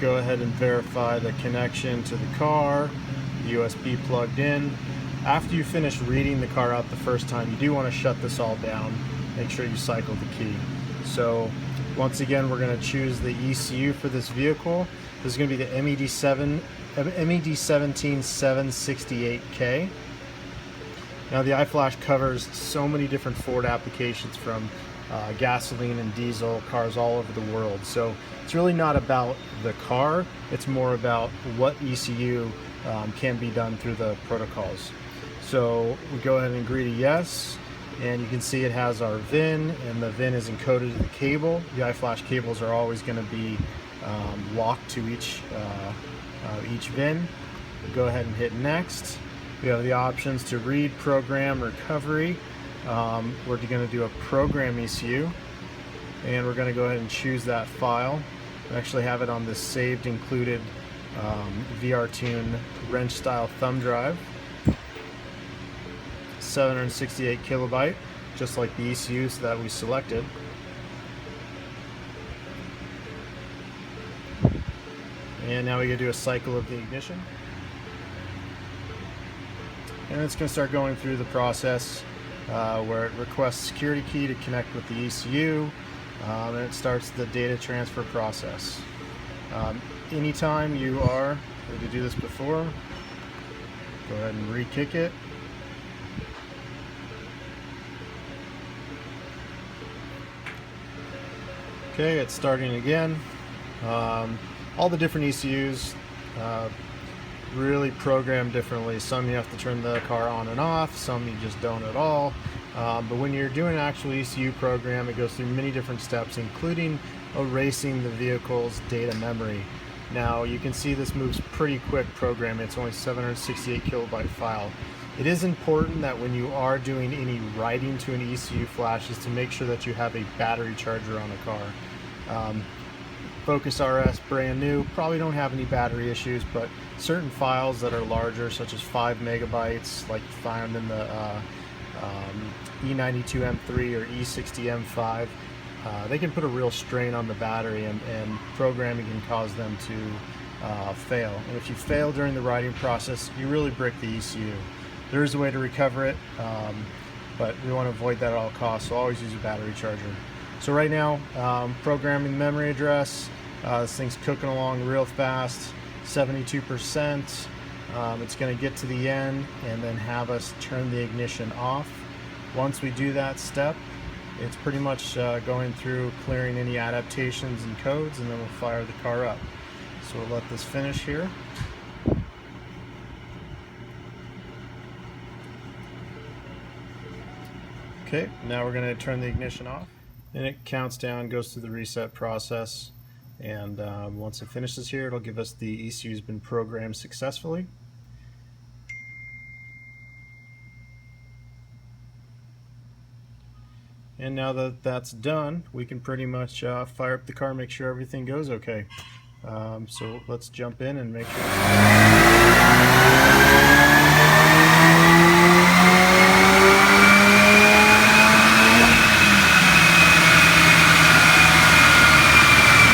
go ahead and verify the connection to the car, USB plugged in. After you finish reading the car out the first time, you do want to shut this all down. Make sure you cycle the key. So once again, we're going to choose the ECU for this vehicle. This is going to be the MED17768K. Now the iFlash covers so many different Ford applications, from gasoline and diesel cars all over the world. So it's really not about the car, it's more about what ECU can be done through the protocols. So we go ahead and agree to yes, and you can see it has our VIN, and the VIN is encoded to the cable. The iFlash cables are always going to be locked to each VIN. Go ahead and hit next. We have the options to read, program, recovery. We're going to do a program ECU, and we're going to go ahead and choose that file. We actually have it on this saved included VRTune wrench style thumb drive. 768 kilobyte, just like the ECUs that we selected. And now we can do a cycle of the ignition. And it's going to start going through the process where it requests security key to connect with the ECU, and it starts the data transfer process. Anytime you are ready to do this before, go ahead and re-kick it. Okay, it's starting again. All the different ECUs really program differently. Some you have to turn the car on and off, some you just don't at all. But when you're doing an actual ECU program, it goes through many different steps, including erasing the vehicle's data memory. Now you can see this moves pretty quick programming. It's only 768 kilobyte file. It is important that when you are doing any writing to an ECU flash is to make sure that you have a battery charger on the car. Focus RS, brand new, probably don't have any battery issues, but certain files that are larger, such as 5 megabytes, like you find in the E92M3 or E60M5, they can put a real strain on the battery, and programming can cause them to fail. And if you fail during the writing process, you really brick the ECU. There is a way to recover it, but we want to avoid that at all costs, so always use a battery charger. So right now, programming memory address, this thing's cooking along real fast, 72%. It's going to get to the end and then have us turn the ignition off. Once we do that step, it's pretty much going through clearing any adaptations and codes, and then we'll fire the car up. So we'll let this finish here. Okay, now we're going to turn the ignition off, and it counts down, goes through the reset process, and once it finishes here, it'll give us the ECU's been programmed successfully. And now that that's done, we can pretty much fire up the car, make sure everything goes okay. So let's jump in and make sure.